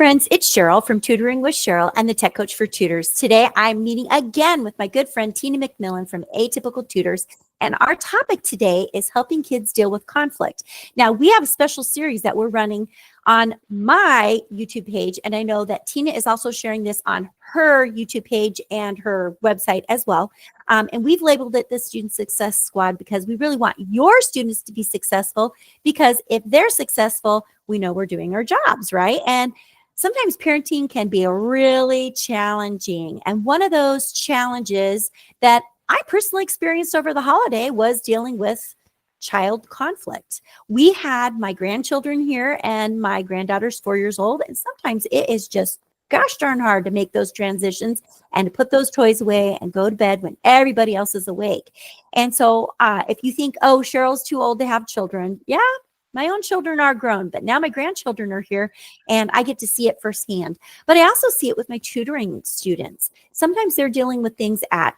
Friends, it's Cheryl from Tutoring with Cheryl and the Tech Coach for Tutors. Today, I'm meeting again with my good friend Tina McMillan from Atypical Tutors, and our topic today is helping kids deal with conflict. Now, we have a special series that we're running on my YouTube page, and I know that Tina is also sharing this on her YouTube page and her website as well. And we've labeled it the Student Success Squad because we really want your students to be successful, because if they're successful, we know we're doing our jobs, right? And sometimes parenting can be really challenging. And one of those challenges that I personally experienced over the holiday was dealing with child conflict. We had my grandchildren here, and my granddaughter's 4 years old. And sometimes it is just gosh darn hard to make those transitions and to put those toys away and go to bed when everybody else is awake. And so if you think, oh, Cheryl's too old to have children. Yeah, my own children are grown, but now my grandchildren are here and I get to see it firsthand. But I also see it with my tutoring students. Sometimes they're dealing with things at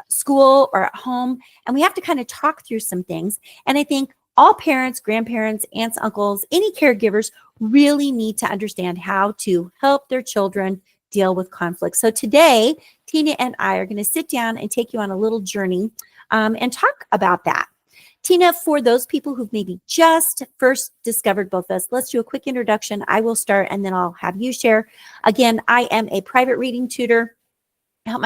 school or at home, and we have to kind of talk through some things. And I think all parents, grandparents, aunts, uncles, any caregivers really need to understand how to help their children deal with conflict. So today, Tina and I are going to sit down and take you on a little journey and talk about that. Tina, for those people who've maybe just first discovered both of us, let's do a quick introduction. I will start and then I'll have you share. Again, I am a private reading tutor. I help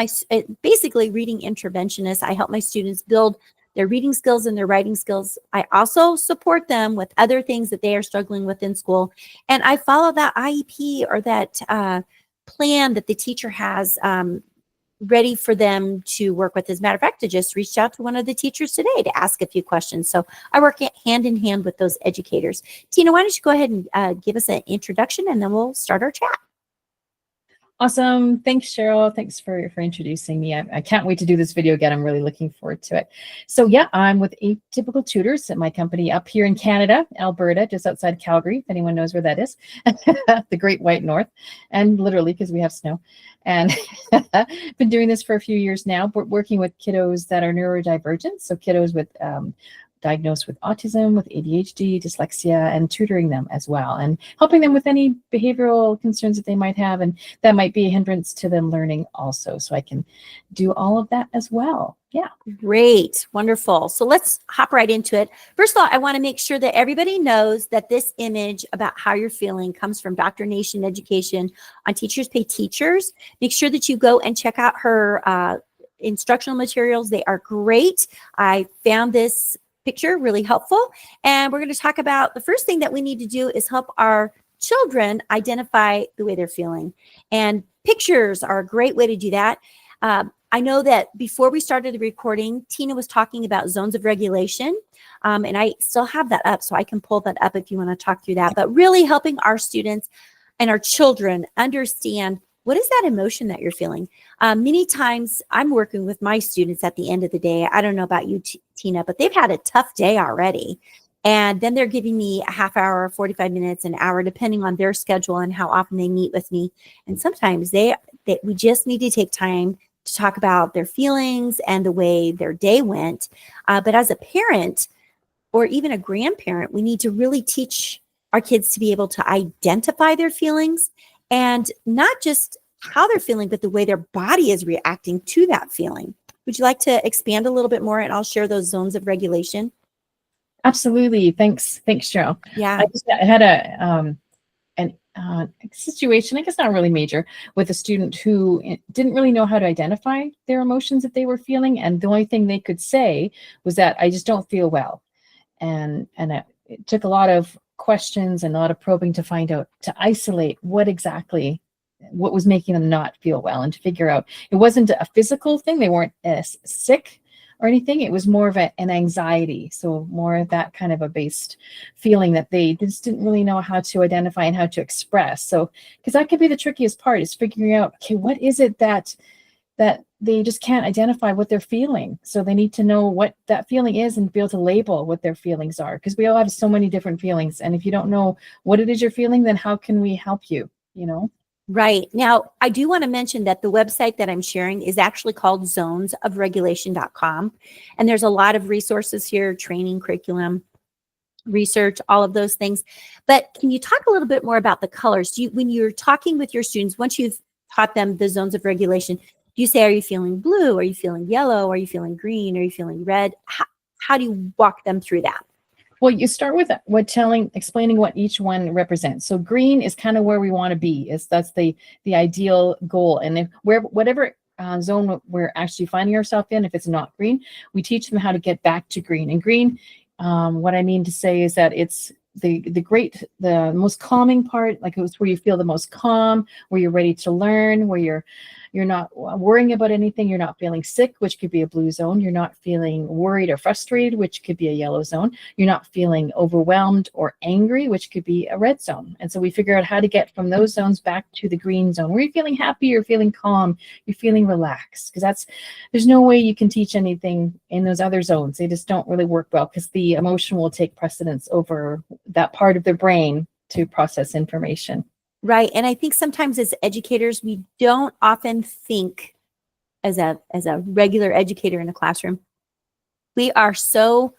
basically reading interventionist. I help my students build their reading skills and their writing skills. I also support them with other things that they are struggling with in school. And I follow that IEP or that plan that the teacher has ready for them to work with. As a matter of fact, I just reached out to one of the teachers today to ask a few questions. So I work hand in hand with those educators. Tina, why don't you go ahead and give us an introduction, and then we'll start our chat. Awesome. Thanks, Cheryl. Thanks for introducing me. I can't wait to do this video again. I'm really looking forward to it. So yeah, I'm with Atypical Tutors at my company up here in Canada, Alberta, just outside Calgary, if anyone knows where that is, the Great White North, and literally because we have snow. And been doing this for a few years now, working with kiddos that are neurodivergent. So kiddos with diagnosed with autism, with ADHD, dyslexia, and tutoring them as well, and helping them with any behavioral concerns that they might have, and that might be a hindrance to them learning also. So I can do all of that as well. Yeah. Great. Wonderful. So let's hop right into it. First of all, I want to make sure that everybody knows that this image about how you're feeling comes from Dr. Nation Education on Teachers Pay Teachers. Make sure that you go and check out her instructional materials. They are great. I found this picture really helpful. And we're going to talk about the first thing that we need to do is help our children identify the way they're feeling. And pictures are a great way to do that. I know that before we started the recording, Tina was talking about zones of regulation. And I still have that up, so I can pull that up if you want to talk through that. But really helping our students and our children understand, what is that emotion that you're feeling? Many times I'm working with my students at the end of the day. I don't know about you, Tina, but they've had a tough day already. And then they're giving me a half hour, 45 minutes, an hour, depending on their schedule and how often they meet with me. And sometimes we just need to take time to talk about their feelings and the way their day went. But as a parent or even a grandparent, we need to really teach our kids to be able to identify their feelings, and not just how they're feeling, but the way their body is reacting to that feeling. Would you like to expand a little bit more, and I'll share those zones of regulation? Absolutely. Thanks, Cheryl. Yeah. I had a situation, I guess not really major, with a student who didn't really know how to identify their emotions that they were feeling. And the only thing they could say was that I just don't feel well. And it took a lot of questions and a lot of probing to find out, to isolate what was making them not feel well, and to figure out it wasn't a physical thing. They weren't sick or anything. It was more of an anxiety. So more of that kind of a based feeling that they just didn't really know how to identify and how to express. So, because that could be the trickiest part, is figuring out, okay, what is it that they just can't identify what they're feeling. So they need to know what that feeling is and be able to label what their feelings are, because we all have so many different feelings. And if you don't know what it is you're feeling, then how can we help you, Right. Now, I do want to mention that the website that I'm sharing is actually called zonesofregulation.com. And there's a lot of resources here, training, curriculum, research, all of those things. But can you talk a little bit more about the colors? When you're talking with your students, once you've taught them the zones of regulation, do you say, are you feeling blue? Are you feeling yellow? Are you feeling green? Are you feeling red? How do you walk them through that? Well, you start with explaining what each one represents. So green is kind of where we want to be. That's the ideal goal. And if whatever zone we're actually finding ourselves in, if it's not green, we teach them how to get back to green. And green, what I mean to say is that it's the most calming part, like it's where you feel the most calm, where you're ready to learn, where you're not worrying about anything. You're not feeling sick, which could be a blue zone. You're not feeling worried or frustrated, which could be a yellow zone. You're not feeling overwhelmed or angry, which could be a red zone. And so we figure out how to get from those zones back to the green zone, where you're feeling happy, you're feeling calm, you're feeling relaxed. Because there's no way you can teach anything in those other zones. They just don't really work well, because the emotion will take precedence over that part of the brain to process information. Right. And I think sometimes as educators, we don't often think as a regular educator in a classroom, we are so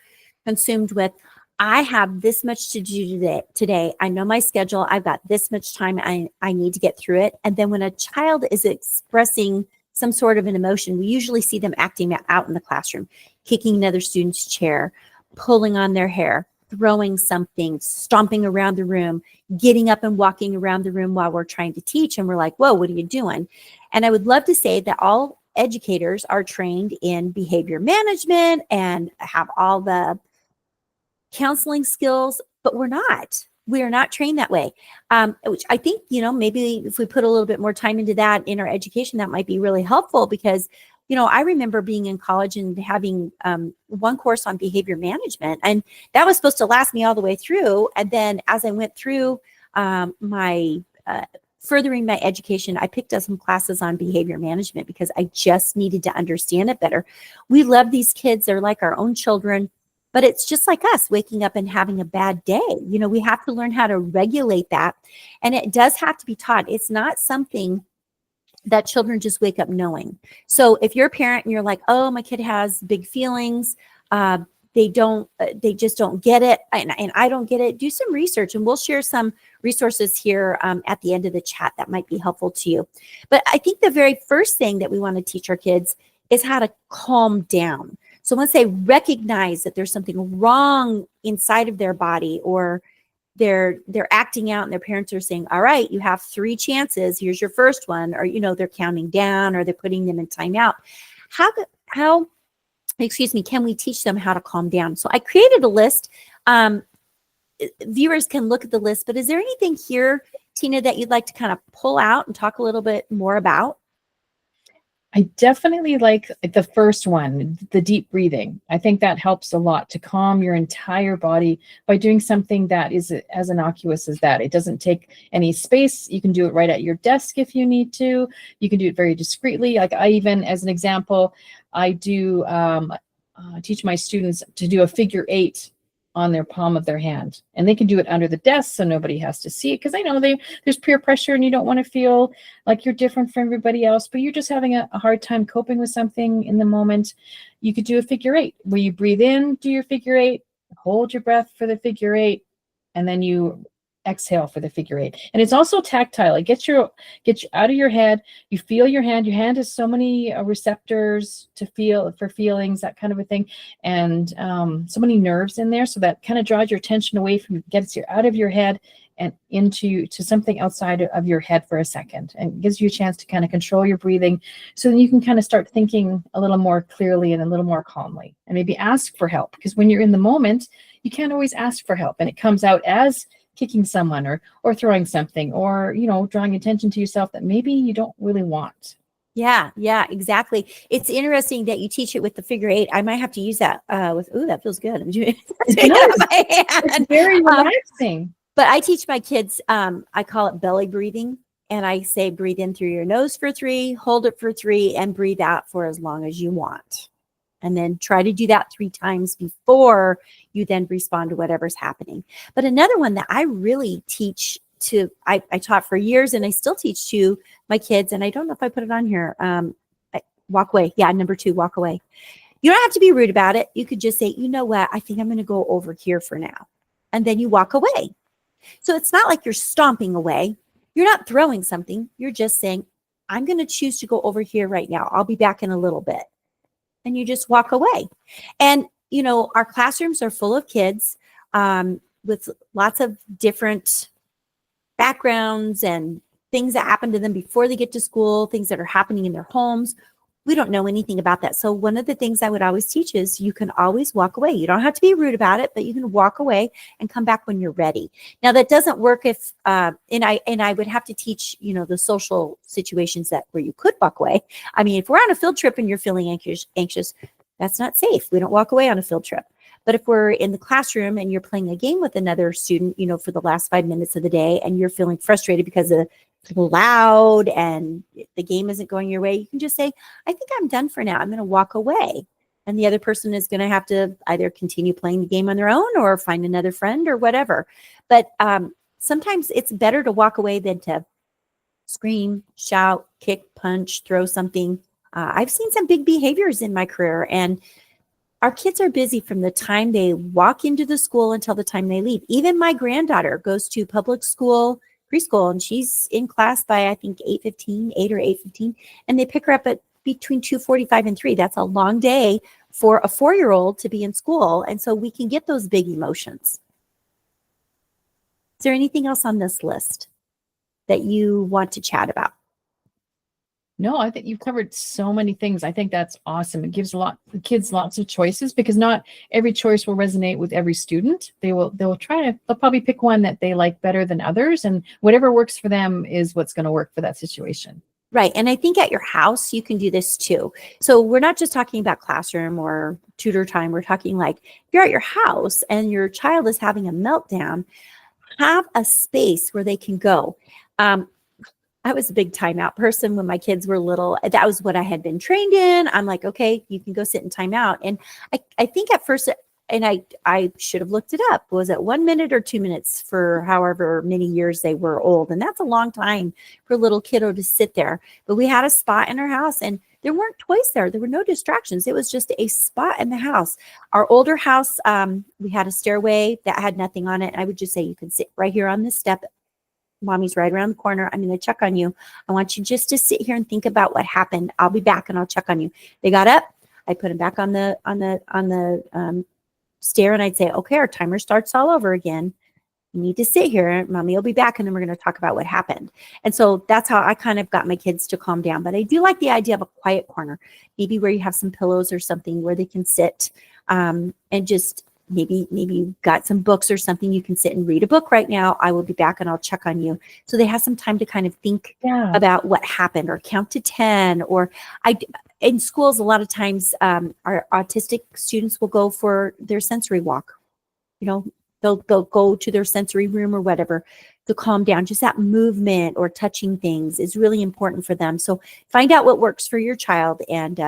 consumed with, I have this much to do today. I know my schedule. I've got this much time. I need to get through it. And then when a child is expressing some sort of an emotion, we usually see them acting out in the classroom, kicking another student's chair, pulling on their hair, throwing something, stomping around the room, getting up and walking around the room while we're trying to teach. And we're like, whoa, what are you doing? And I would love to say that all educators are trained in behavior management and have all the counseling skills, but we're not. We are not trained that way, which I think, maybe if we put a little bit more time into that in our education, that might be really helpful. Because I remember being in college and having one course on behavior management, and that was supposed to last me all the way through. And then as I went through furthering my education, I picked up some classes on behavior management because I just needed to understand it better. We love these kids. They're like our own children, but it's just like us waking up and having a bad day. We have to learn how to regulate that. And it does have to be taught. It's not something that children just wake up knowing. So if you're a parent and you're like, oh, my kid has big feelings, they just don't get it, and I don't get it, do some research, and we'll share some resources here at the end of the chat that might be helpful to you. But I think the very first thing that we want to teach our kids is how to calm down. So once they recognize that there's something wrong inside of their body, or they're acting out and their parents are saying, all right, you have 3 chances. Here's your first one. Or, they're counting down, or they're putting them in timeout. How can we teach them how to calm down? So I created a list. Viewers can look at the list, but is there anything here, Tina, that you'd like to kind of pull out and talk a little bit more about? I definitely like the first one, the deep breathing. I think that helps a lot to calm your entire body by doing something that is as innocuous as that. It doesn't take any space. You can do it right at your desk if you need to. You can do it very discreetly. Like I even, as an example, I do teach my students to do a figure 8 on their palm of their hand, and they can do it under the desk so nobody has to see it, because I know there's peer pressure and you don't want to feel like you're different from everybody else, but you're just having a hard time coping with something in the moment. You could do a figure 8 where you breathe in, do your figure 8, hold your breath for the figure 8, and then you exhale for the figure 8. And it's also tactile. It gets you out of your head. You feel your hand. Your hand has so many receptors to feel for feelings, that kind of a thing, and so many nerves in there. So that kind of draws your attention away from, gets you out of your head and into something outside of your head for a second, and gives you a chance to kind of control your breathing, so then you can kind of start thinking a little more clearly and a little more calmly, and maybe ask for help, because when you're in the moment, you can't always ask for help, and it comes out as kicking someone or throwing something, or drawing attention to yourself that maybe you don't really want. Yeah, exactly. It's interesting that you teach it with the figure 8. I might have to use that that feels good. I'm doing It's very relaxing. But I teach my kids, I call it belly breathing. And I say, breathe in through your nose for 3, hold it for 3, and breathe out for as long as you want. And then try to do that 3 times before you then respond to whatever's happening. But another one that I really teach I taught for years, and I still teach to my kids, and I don't know if I put it on here. Walk away. Yeah, number 2, walk away. You don't have to be rude about it. You could just say, you know what, I think I'm going to go over here for now. and then you walk away. So it's not like you're stomping away. You're not throwing something. You're just saying, I'm going to choose to go over here right now. I'll be back in a little bit. And you just walk away. And, you know, our classrooms are full of kids with lots of different backgrounds and things that happen to them before they get to school, things that are happening in their homes. We don't know anything about that. So one of the things I would always teach is you can always walk away. You don't have to be rude about it, but you can walk away and come back when you're ready. Now that doesn't work if, and I would have to teach, you know, the social situations that where you could walk away. I mean, if we're on a field trip and you're feeling anxious, that's not safe. We don't walk away on a field trip. But if we're in the classroom and you're playing a game with another student, you know, for the last 5 minutes of the day, and you're feeling frustrated because of loud and the game isn't going your way, you can just say, I think I'm done for now. I'm going to walk away. And the other person is going to have to either continue playing the game on their own or find another friend or whatever. But sometimes it's better to walk away than to scream, shout, kick, punch, throw something. I've seen some big behaviors in my career, and our kids are busy from the time they walk into the school until the time they leave. Even my granddaughter goes to public school, preschool, and she's in class by, I think, 8:15, 8 or 8:15, and they pick her up at between 2:45 and 3. That's a long day for a 4-year-old to be in school, and so we can get those big emotions. Is there anything else on this list that you want to chat about? No, I think you've covered so many things. I think that's awesome. It gives the kids lots of choices, because not every choice will resonate with every student. They'll probably pick one that they like better than others, and whatever works for them is what's going to work for that situation. Right. And I think at your house, you can do this too. So we're not just talking about classroom or tutor time. We're talking like if you're at your house and your child is having a meltdown, have a space where they can go. I was a big timeout person when my kids were little. That was what I had been trained in. I'm like, okay, you can go sit in timeout. And I think at first, and I should have looked it up. Was it 1 minute or 2 minutes for however many years they were old? And that's a long time for a little kiddo to sit there. But we had a spot in our house, and there weren't toys there. There were no distractions. It was just a spot in the house. Our older house, we had a stairway that had nothing on it. I would just say, you can sit right here on this step. Mommy's right around the corner. I'm going to check on you. I want you just to sit here and think about what happened. I'll be back and I'll check on you. They got up. I put them back on the stair, and I'd say, okay, our timer starts all over again. You need to sit here. Mommy will be back, and then we're going to talk about what happened. And so that's how I kind of got my kids to calm down. But I do like the idea of a quiet corner, maybe where you have some pillows or something where they can sit and just maybe you've got some books or something. You can sit and read a book right now. I will be back and I'll check on you. So they have some time to kind of think about what happened, or count to 10. Or in schools, a lot of times our autistic students will go for their sensory walk. You know, they'll go to their sensory room or whatever to calm down. Just that movement or touching things is really important for them. So find out what works for your child and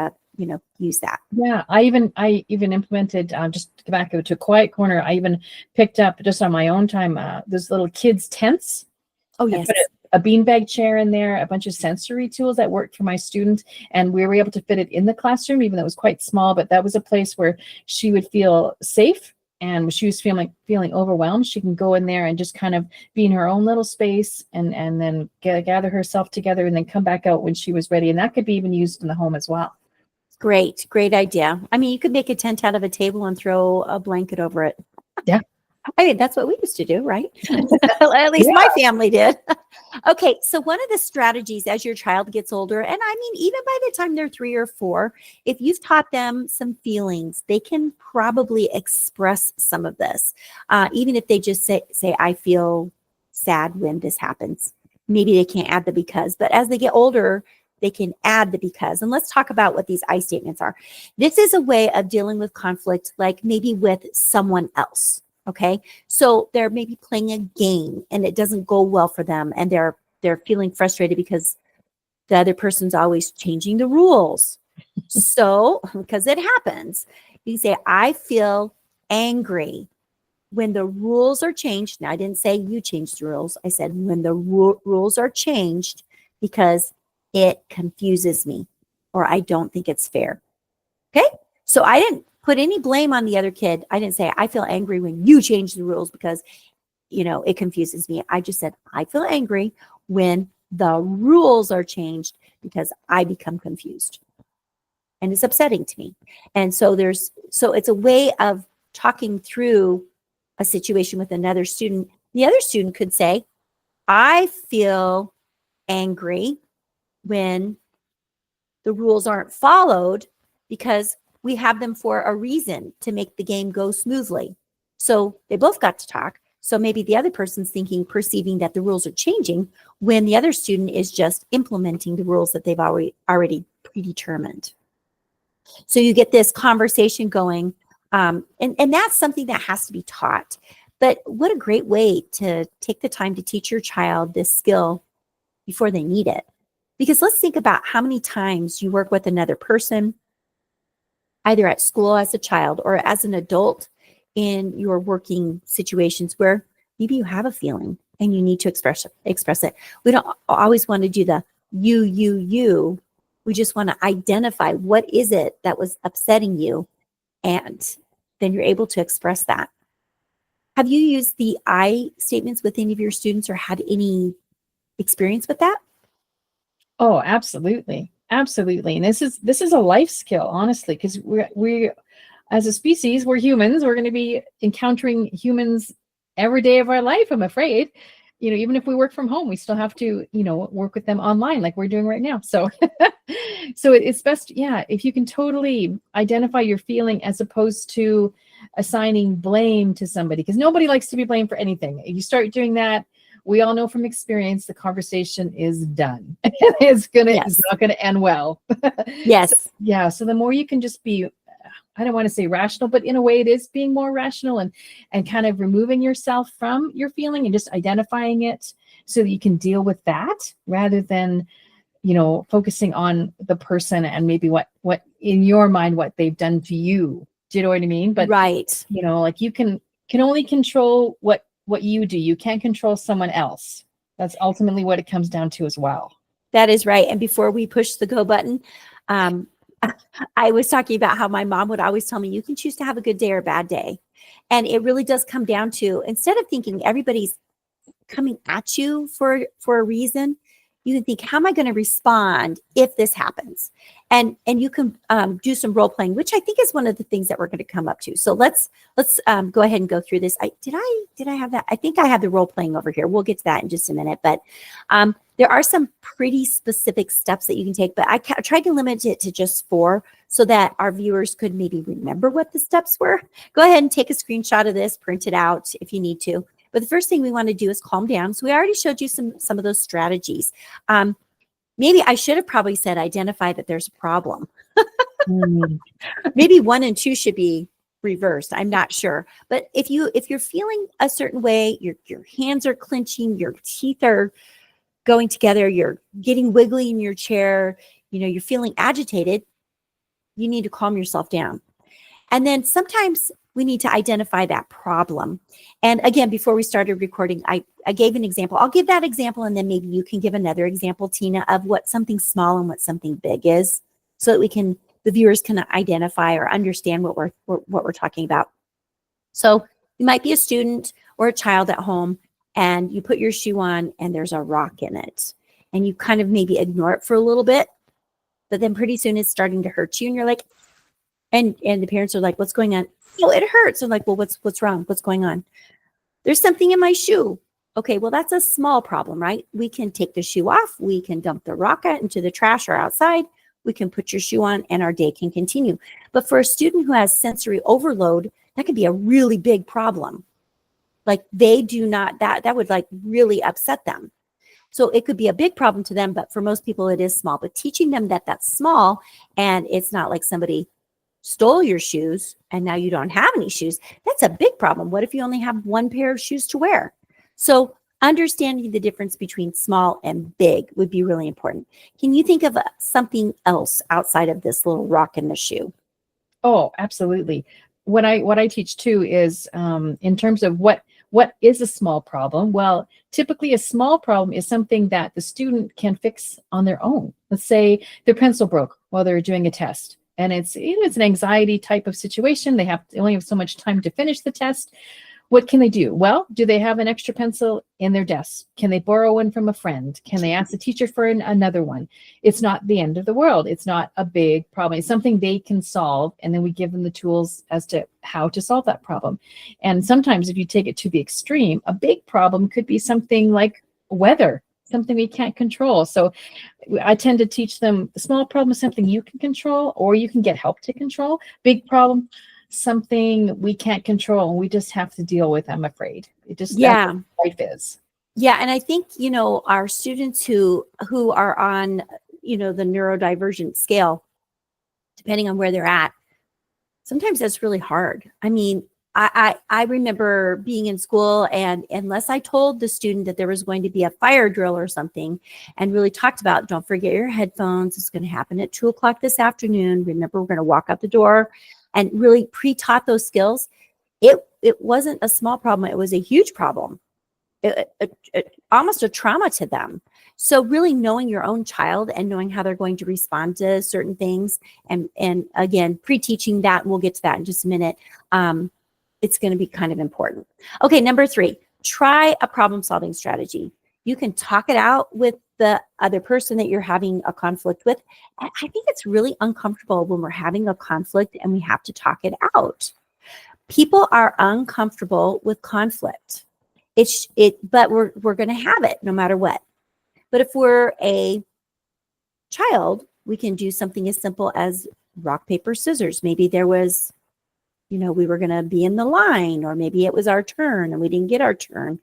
use that. Yeah, I even implemented, just to go back to a quiet corner. I even picked up, just on my own time, those little kids tents. Oh yes. I put a beanbag chair in there, a bunch of sensory tools that worked for my student, and we were able to fit it in the classroom, even though it was quite small. But that was a place where she would feel safe, and when she was feeling overwhelmed, she can go in there and just kind of be in her own little space, and then gather herself together, and then come back out when she was ready. And that could be even used in the home as well. Great idea. I mean, you could make a tent out of a table and throw a blanket over it. Yeah. I mean, that's what we used to do, right? At least my family did. Okay, so one of the strategies as your child gets older, and I mean, even by the time they're 3 or 4, if you've taught them some feelings, they can probably express some of this. Even if they just say, I feel sad when this happens. Maybe they can't add the because, but as they get older, they can add the because. And let's talk about what these I statements are. This is a way of dealing with conflict, like maybe with someone else. Okay. So they're maybe playing a game and it doesn't go well for them. And they're feeling frustrated because the other person's always changing the rules. So, because it happens, you say, I feel angry when the rules are changed. Now, I didn't say you changed the rules. I said when the rules are changed because it confuses me or I don't think it's fair. Okay. So I didn't put any blame on the other kid. I didn't say, I feel angry when you change the rules because, it confuses me. I just said, I feel angry when the rules are changed because I become confused and it's upsetting to me. And so it's a way of talking through a situation with another student. The other student could say, I feel angry when the rules aren't followed because we have them for a reason to make the game go smoothly. So they both got to talk. So maybe the other person's perceiving that the rules are changing when the other student is just implementing the rules that they've already predetermined. So you get this conversation going, and that's something that has to be taught. But what a great way to take the time to teach your child this skill before they need it. Because let's think about how many times you work with another person, either at school as a child or as an adult in your working situations where maybe you have a feeling and you need to express it. We don't always want to do the you. We just want to identify what is it that was upsetting you, and then you're able to express that. Have you used the I statements with any of your students or had any experience with that? Oh, absolutely. Absolutely. And this is a life skill, honestly, because we as a species, we're humans. We're going to be encountering humans every day of our life, I'm afraid. Even if we work from home, we still have to, work with them online like we're doing right now. So it's best, if you can totally identify your feeling as opposed to assigning blame to somebody, because nobody likes to be blamed for anything. If you start doing that, we all know from experience, the conversation is done. It's not gonna end well. Yes. So the more you can just be, I don't want to say rational, but in a way it is being more rational and kind of removing yourself from your feeling and just identifying it so that you can deal with that rather than, focusing on the person and maybe what in your mind, what they've done to you. Do you know what I mean? But right. Like you can only control what you do. You can't control someone else. That's ultimately what it comes down to as well. That is right. And before we push the go button, I was talking about how my mom would always tell me, you can choose to have a good day or a bad day. And it really does come down to, instead of thinking everybody's coming at you for a reason, you can think, how am I going to respond if this happens? And you can do some role playing, which I think is one of the things that we're going to come up to. So let's go ahead and go through this. Did I have that? I think I have the role playing over here. We'll get to that in just a minute. But there are some pretty specific steps that you can take, but I tried to limit it to just 4 so that our viewers could maybe remember what the steps were. Go ahead and take a screenshot of this, print it out if you need to. But the first thing we want to do is calm down. So we already showed you some of those strategies. Maybe I should have probably said identify that there's a problem. Maybe 1 and 2 should be reversed. I'm not sure. But if you're feeling a certain way, your hands are clenching, your teeth are going together, you're getting wiggly in your chair, you're feeling agitated, you need to calm yourself down. And then sometimes we need to identify that problem. And again, before we started recording, I gave an example. I'll give that example, and then maybe you can give another example, Tina, of what something small and what something big is, so that the viewers can identify or understand what we're talking about. So you might be a student or a child at home, and you put your shoe on and there's a rock in it, and you kind of maybe ignore it for a little bit, but then pretty soon it's starting to hurt you, and you're like, and the parents are like, what's going on? Oh, it hurts. I'm like, well, what's wrong? What's going on? There's something in my shoe. Okay, well, that's a small problem, right? We can take the shoe off. We can dump the rock into the trash or outside. We can put your shoe on and our day can continue. But for a student who has sensory overload, that could be a really big problem. Like they do not, that would like really upset them. So it could be a big problem to them, but for most people it is small. But teaching them that that's small and it's not like somebody stole your shoes and now you don't have any shoes, that's a big problem. What if you only have 1 pair of shoes to wear? So understanding the difference between small and big would be really important. Can you think of something else outside of this little rock in the shoe? Oh, absolutely. What I teach too is in terms of what is a small problem. Well, typically a small problem is something that the student can fix on their own. Let's say their pencil broke while they're doing a test. and it's an anxiety type of situation. They only have so much time to finish the test. What can they do? Well, do they have an extra pencil in their desk? Can they borrow one from a friend? Can they ask the teacher for another one? It's not the end of the world. It's not a big problem. It's something they can solve. And then we give them the tools as to how to solve that problem. And sometimes if you take it to the extreme, a big problem could be something like weather, something we can't control. So I tend to teach them the small problem is something you can control, or you can get help to control. Big problem, something we can't control and we just have to deal with, I'm afraid. It just, Yeah. life is. Yeah. And I think, our students who are on, the neurodivergent scale, depending on where they're at, sometimes that's really hard. I mean, I remember being in school, and unless I told the student that there was going to be a fire drill or something, and really talked about, don't forget your headphones, it's going to happen at 2:00 this afternoon. Remember, we're going to walk out the door, and really pre-taught those skills. It wasn't a small problem. It was a huge problem. Almost a trauma to them. So really knowing your own child and knowing how they're going to respond to certain things, and again, pre-teaching that, and we'll get to that in just a minute, it's going to be kind of important. Okay, number 3, try a problem-solving strategy. You can talk it out with the other person that you're having a conflict with. I think it's really uncomfortable when we're having a conflict and we have to talk it out. People are uncomfortable with conflict. But we're going to have it no matter what. But if we're a child, we can do something as simple as rock, paper, scissors. Maybe there was, we were going to be in the line, or maybe it was our turn and we didn't get our turn.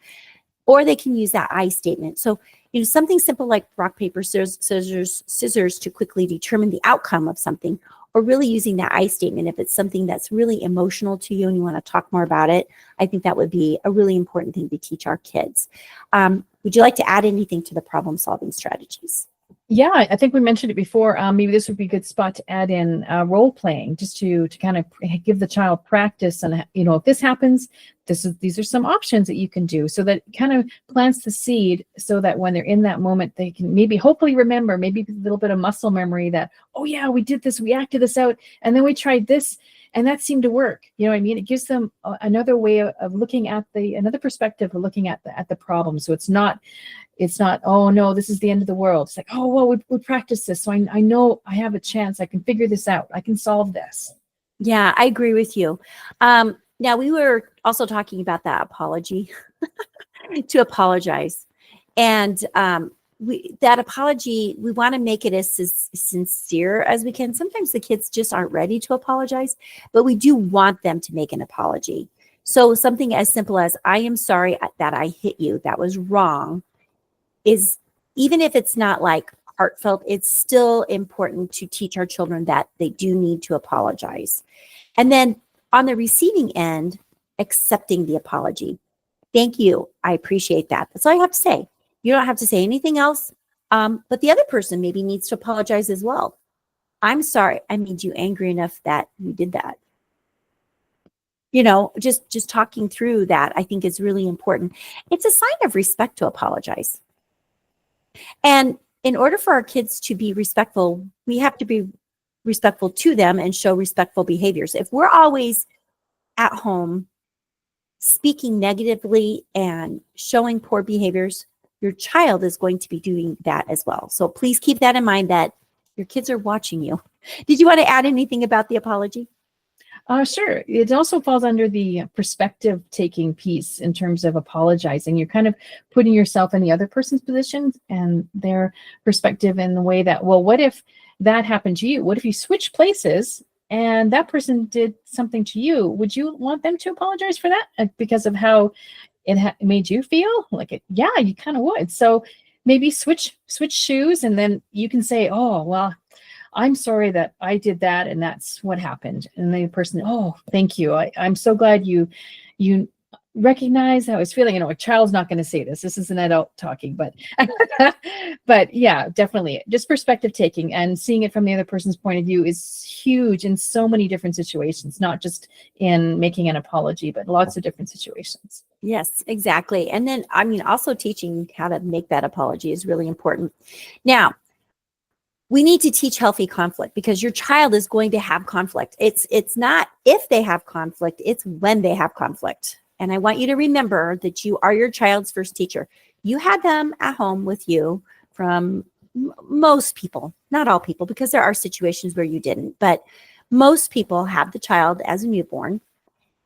Or they can use that I statement. So, something simple like rock, paper, scissors to quickly determine the outcome of something, or really using that I statement if it's something that's really emotional to you and you want to talk more about it. I think that would be a really important thing to teach our kids. Would you like to add anything to the problem-solving strategies? Yeah, I think we mentioned it before. Maybe this would be a good spot to add in role playing, just to kind of give the child practice. And if this happens, these are some options that you can do, so that kind of plants the seed, so that when they're in that moment, they can hopefully remember, maybe a little bit of muscle memory that, oh yeah, we did this, we acted this out, and then we tried this, and that seemed to work. It gives them another way of looking at another perspective of looking at the problem. So it's not, oh no, this is the end of the world. It's like, oh, well, we practice this. So I know I have a chance. I can figure this out. I can solve this. Yeah, I agree with you. Now, we were also talking about that apology, to apologize. And that apology, we want to make it as sincere as we can. Sometimes the kids just aren't ready to apologize, but we do want them to make an apology. So something as simple as, I am sorry that I hit you. That was wrong. Is, even if it's not like heartfelt, it's still important to teach our children that they do need to apologize. And then on the receiving end, accepting the apology. Thank you. I appreciate that. That's all I have to say. You don't have to say anything else. But the other person maybe needs to apologize as well. I'm sorry I made you angry enough that you did that. Just talking through that, I think, is really important. It's a sign of respect to apologize. And in order for our kids to be respectful, we have to be respectful to them and show respectful behaviors. If we're always at home speaking negatively and showing poor behaviors, your child is going to be doing that as well. So please keep that in mind, that your kids are watching you. Did you want to add anything about the apology? Sure. It also falls under the perspective taking piece in terms of apologizing. You're kind of putting yourself in the other person's position and their perspective, in the way that, well, what if that happened to you? What if you switch places and that person did something to you? Would you want them to apologize for that because of how it made you feel? Yeah, you kind of would. So maybe switch shoes, and then you can say, oh, well, I'm sorry that I did that, and that's what happened. And the person, oh, thank you. I'm so glad you recognize how I was feeling. A child's not going to say this. This is an adult talking, but but yeah, definitely. Just perspective taking and seeing it from the other person's point of view is huge in so many different situations, not just in making an apology, but lots of different situations. Yes, exactly. And then, also teaching how to make that apology is really important. Now, we need to teach healthy conflict because your child is going to have conflict. It's not if they have conflict, it's when they have conflict. And I want you to remember that you are your child's first teacher. You had them at home with you from most people, not all people, because there are situations where you didn't, but most people have the child as a newborn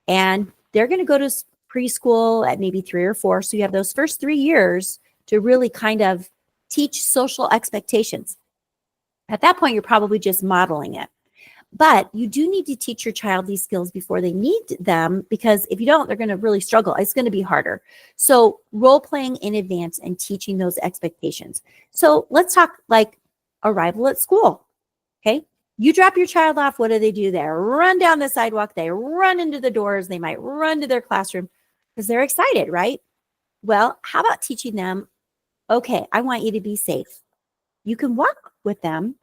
and they're going to go to preschool at maybe 3 or 4. So you have those first 3 years to really kind of teach social expectations. At that point, you're probably just modeling it. But you do need to teach your child these skills before they need them, because if you don't, they're going to really struggle. It's going to be harder. So role playing in advance and teaching those expectations. So let's talk like arrival at school. Okay. You drop your child off. What do? They run down the sidewalk. They run into the doors. They might run to their classroom because they're excited, right? Well, how about teaching them, okay, I want you to be safe. You can walk with them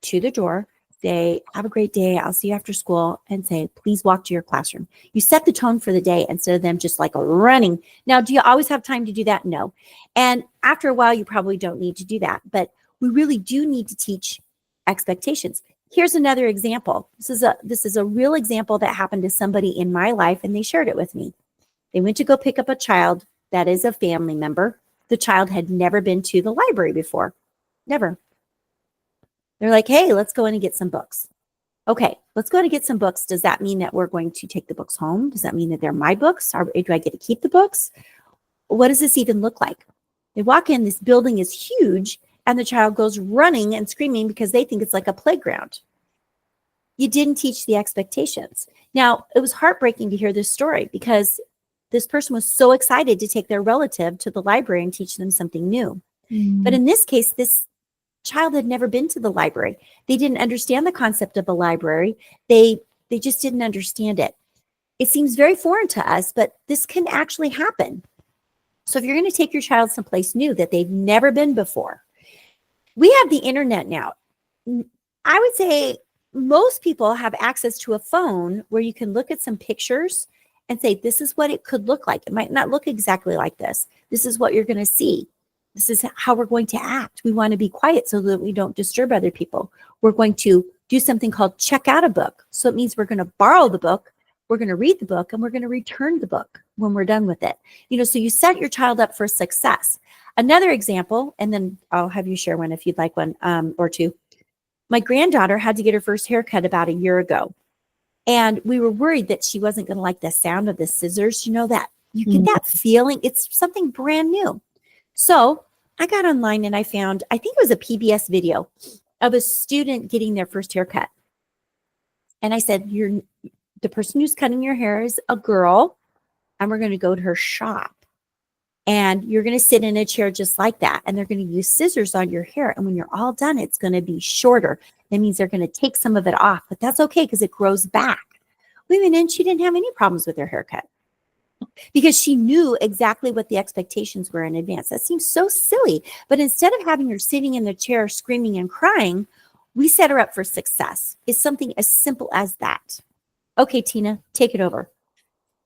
to the door, say, have a great day, I'll see you after school, and say, please walk to your classroom. You set the tone for the day instead of them just like running. Now, do you always have time to do that? No. And after a while, you probably don't need to do that, but we really do need to teach expectations. Here's another example. This is a real example that happened to somebody in my life, and they shared it with me. They went to go pick up a child that is a family member. The child had never been to the library before. Never. They're like, hey, let's go in and get some books. Okay, let's go in and get some books. Does that mean that we're going to take the books home? Does that mean that they're my books? Or do I get to keep the books? What does this even look like? They walk in, this building is huge, and the child goes running and screaming because they think it's like a playground. You didn't teach the expectations. Now, it was heartbreaking to hear this story because this person was so excited to take their relative to the library and teach them something new. But in this case, this child had never been to the library. They didn't understand the concept of a library. They just didn't understand it. It seems very foreign to us, but this can actually happen. So if you're going to take your child someplace new that they've never been before, we have the internet now. I would say most people have access to a phone where you can look at some pictures and say, this is what it could look like. It might not look exactly like this. This is what you're going to see. This is how we're going to act. We want to be quiet so that we don't disturb other people. We're going to do something called check out a book. So it means we're going to borrow the book, we're going to read the book, and we're going to return the book when we're done with it. So you set your child up for success. Another example, and then I'll have you share one if you'd like one or two. My granddaughter had to get her first haircut about a year ago. And we were worried that she wasn't going to like the sound of the scissors. That you get that feeling. It's something brand new. So I got online and I found, I think it was a PBS video of a student getting their first haircut. And I said, the person who's cutting your hair is a girl, and we're going to go to her shop. And you're going to sit in a chair just like that. And they're going to use scissors on your hair. And when you're all done, it's going to be shorter. That means they're going to take some of it off, but that's okay because it grows back. We went in, she didn't have any problems with her haircut because she knew exactly what the expectations were in advance. That seems so silly. But instead of having her sitting in the chair screaming and crying, we set her up for success. It's something as simple as that. Okay, Tina, take it over.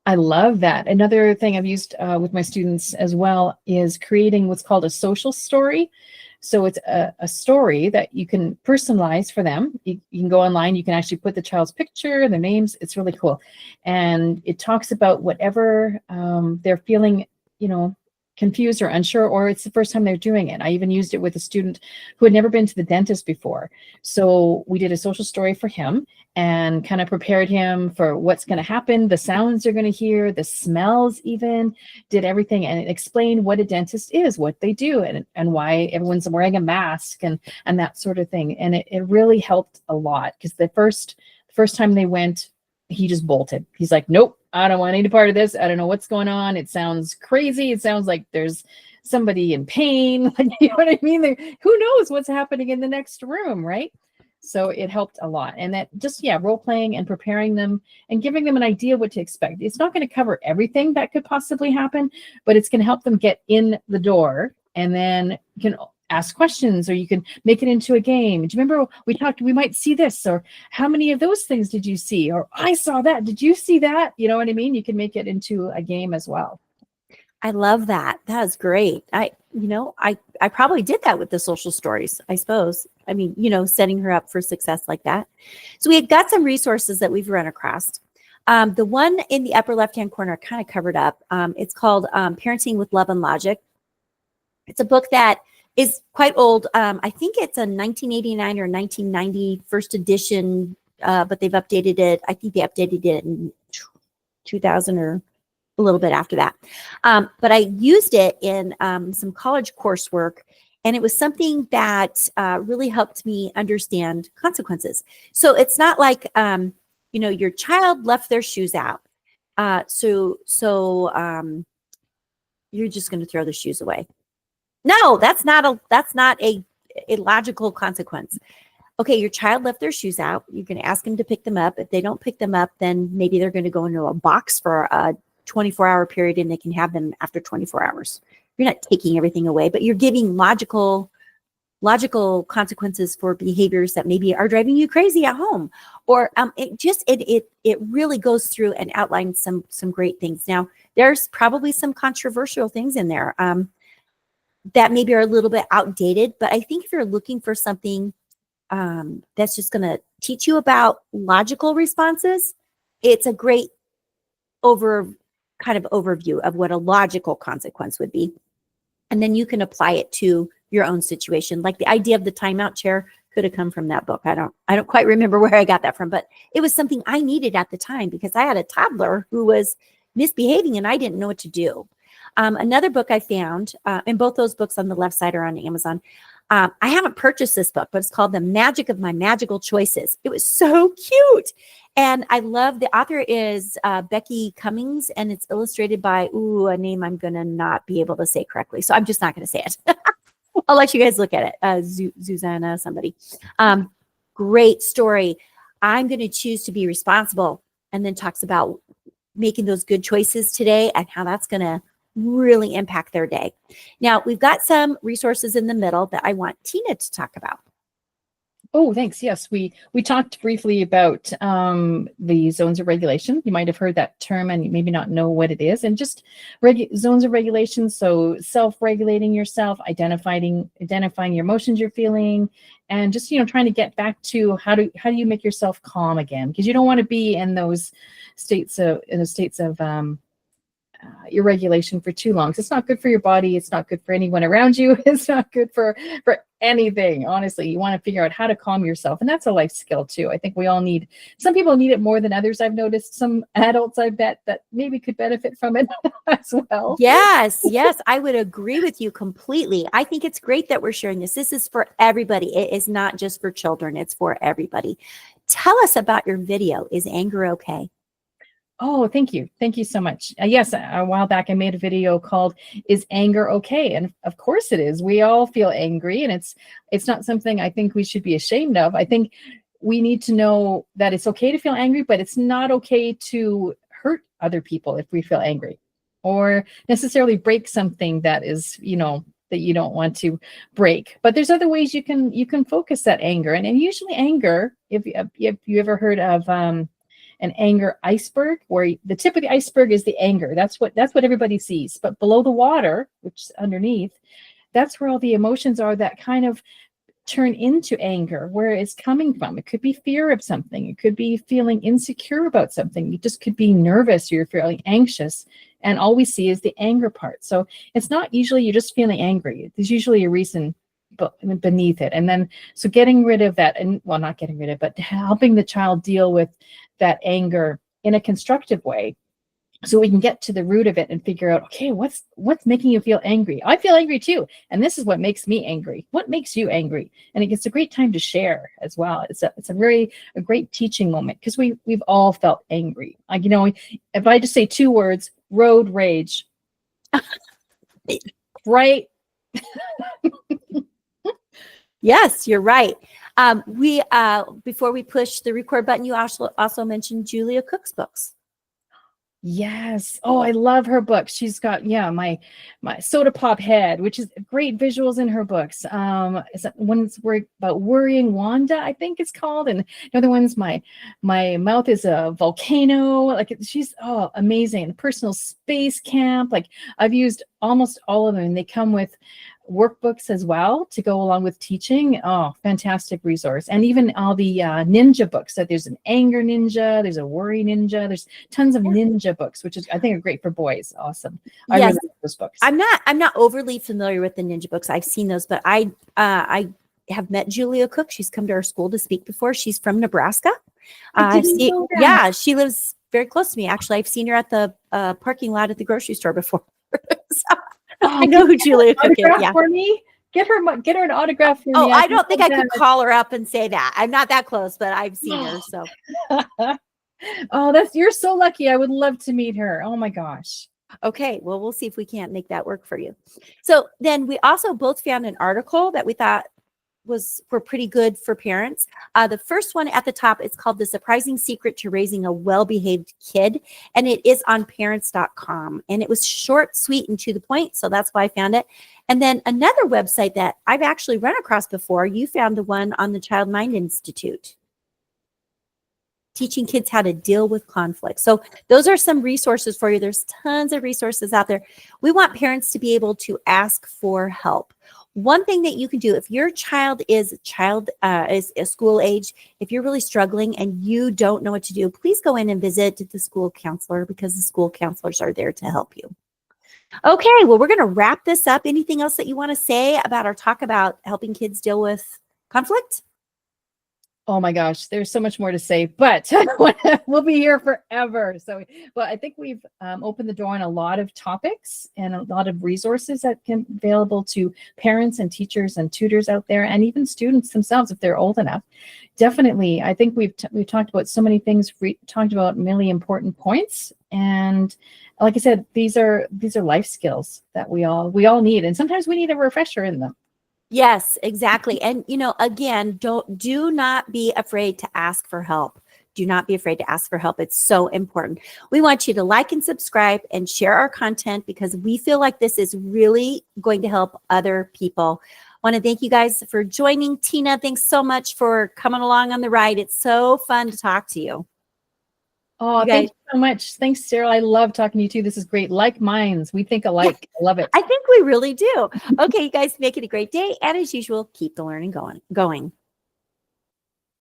I love that. Another thing I've used with my students as well is creating what's called a social story. So it's a story that you can personalize for them. You can go online, you can actually put the child's picture, their names. It's really cool. And it talks about whatever they're feeling, confused or unsure, or it's the first time they're doing it. I even used it with a student who had never been to the dentist before. So we did a social story for him and kind of prepared him for what's going to happen, the sounds they're going to hear, the smells even, did everything, and explained what a dentist is, what they do, and why everyone's wearing a mask and that sort of thing. And it really helped a lot because the first time they went, he just bolted. He's like, nope, I don't want any part of this. I don't know what's going on. It sounds crazy. It sounds like there's somebody in pain. You know what I mean? Who knows what's happening in the next room, right? So it helped a lot. And that just, role playing and preparing them and giving them an idea what to expect. It's not going to cover everything that could possibly happen, but it's going to help them get in the door, and then you can ask questions, or you can make it into a game. Do you remember we talked, we might see this, or how many of those things did you see? Or I saw that. Did you see that? You know what I mean? You can make it into a game as well. I love that. That is great. I probably did that with the social stories, I suppose. I mean, setting her up for success like that. So we've got some resources that we've run across. The one in the upper left-hand corner kind of covered up. It's called Parenting with Love and Logic. It's a book that is quite old. I think it's a 1989 or 1990 first edition, but they've updated it. I think they updated it in 2000 or a little bit after that. But I used it in some college coursework, and it was something that really helped me understand consequences. So it's not like, your child left their shoes out. So you're just going to throw the shoes away. No, that's not a logical consequence. Okay, your child left their shoes out. You can ask them to pick them up. If they don't pick them up, then maybe they're going to go into a box for a 24-hour period, and they can have them after 24 hours. You're not taking everything away, but you're giving logical consequences for behaviors that maybe are driving you crazy at home. Or it really goes through and outlines some great things. Now, there's probably some controversial things in there that maybe are a little bit outdated, but I think if you're looking for something that's just going to teach you about logical responses, it's a great overview of what a logical consequence would be. And then you can apply it to your own situation. Like the idea of the timeout chair could have come from that book. I don't quite remember where I got that from, but it was something I needed at the time because I had a toddler who was misbehaving and I didn't know what to do. Another book I found, and both those books on the left side are on Amazon. I haven't purchased this book, but it's called The Magic of My Magical Choices. It was so cute. And I love, the author is Becky Cummings, and it's illustrated by, a name I'm going to not be able to say correctly. So I'm just not going to say it. I'll let you guys look at it. Susanna, somebody. Great story. I'm going to choose to be responsible, and then talks about making those good choices today and how that's going to really impact their day. Now, we've got some resources in the middle that I want Tina to talk about. Oh, thanks. Yes, we talked briefly about the zones of regulation. You might have heard that term and you maybe not know what it is. And just zones of regulation, so self-regulating yourself, identifying your emotions you're feeling, and just trying to get back to how do you make yourself calm again, because you don't want to be in those states of irregulation for too long. It's not good for your body. It's not good for anyone around you. It's not good for anything. Honestly, you want to figure out how to calm yourself. And that's a life skill too. I think we all need, some people need it more than others. I've noticed some adults, I bet, that maybe could benefit from it as well. Yes, I would agree with you completely. I think it's great that we're sharing this. This is for everybody. It is not just for children. It's for everybody. Tell us about your video. Is anger okay? Oh, thank you. Thank you so much. Yes, a while back I made a video called "Is Anger Okay?" And of course it is. We all feel angry, and it's not something I think we should be ashamed of. I think we need to know that it's okay to feel angry, but it's not okay to hurt other people if we feel angry, or necessarily break something that is, that you don't want to break. But there's other ways you can focus that anger. And usually anger, if you ever heard of an anger iceberg, where the tip of the iceberg is the anger. That's what everybody sees. But below the water, which is underneath, that's where all the emotions are that kind of turn into anger, where it's coming from. It could be fear of something. It could be feeling insecure about something. You just could be nervous, or you're feeling anxious. And all we see is the anger part. So it's not usually you're just feeling angry. There's usually a reason beneath it. And then, so getting rid of that, and well, not getting rid of, but helping the child deal with that anger in a constructive way, so we can get to the root of it and figure out, okay, what's making you feel angry? I feel angry too, and this is what makes me angry. What makes you angry? And it's a great time to share as well. It's a great teaching moment, because we've all felt angry. Like, if I just say two words, road rage, right? Yes, you're right. We before we push the record button, you also mentioned Julia Cook's books. Yes. Oh, I love her books. She's got, yeah, my Soda Pop Head, which is great visuals in her books. Is that one's about worrying Wanda, I think it's called, and the other one's my mouth is a volcano. Like she's amazing. Personal Space Camp. Like I've used almost all of them, and they come with workbooks as well to go along with teaching. Oh, fantastic resource. And even all the ninja books. So there's an anger ninja, there's a worry ninja, there's tons of ninja books, which is I think are great for boys. Awesome. I Yes. really like those books. I'm not overly familiar with the ninja books. I've seen those, but I have met Julia Cook. She's come to our school to speak before. She's from Nebraska. Yeah, she lives very close to me. Actually, I've seen her at the parking lot at the grocery store before. So, I know who Julia Cook is. Yeah. For me, get her an autograph for me. Oh, I don't think I could call her up and say that. I'm not that close, but I've seen her. So. Oh, you're so lucky. I would love to meet her. Oh my gosh. Okay, well, we'll see if we can't make that work for you. So then we also both found an article that we thought were pretty good for parents. The first one at the top is called The Surprising Secret to Raising a Well-Behaved Kid, and it is on parents.com. And it was short, sweet, and to the point, so that's why I found it. And then another website that I've actually run across before, you found the one on the Child Mind Institute, teaching kids how to deal with conflict. So those are some resources for you. There's tons of resources out there. We want parents to be able to ask for help. One thing that you can do if your child is a school age, if you're really struggling and you don't know what to do, please go in and visit the school counselor, because the school counselors are there to help you. Okay, well, we're going to wrap this up. Anything else that you want to say about our talk about helping kids deal with conflict? Oh my gosh, there's so much more to say, but we'll be here forever. So, well, I think we've opened the door on a lot of topics and a lot of resources that can be available to parents and teachers and tutors out there, and even students themselves if they're old enough. Definitely, I think we've talked about so many things. We talked about really important points, and like I said, these are life skills that we all need, and sometimes we need a refresher in them. Yes, exactly. And, again, do not be afraid to ask for help. Do not be afraid to ask for help. It's so important. We want you to like and subscribe and share our content, because we feel like this is really going to help other people. I want to thank you guys for joining. Tina, thanks so much for coming along on the ride. It's so fun to talk to you. Oh, thank you so much. Thanks, Sarah. I love talking to you too. This is great. Like minds. We think alike. I love it. I think we really do. Okay, you guys, make it a great day. And as usual, keep the learning going.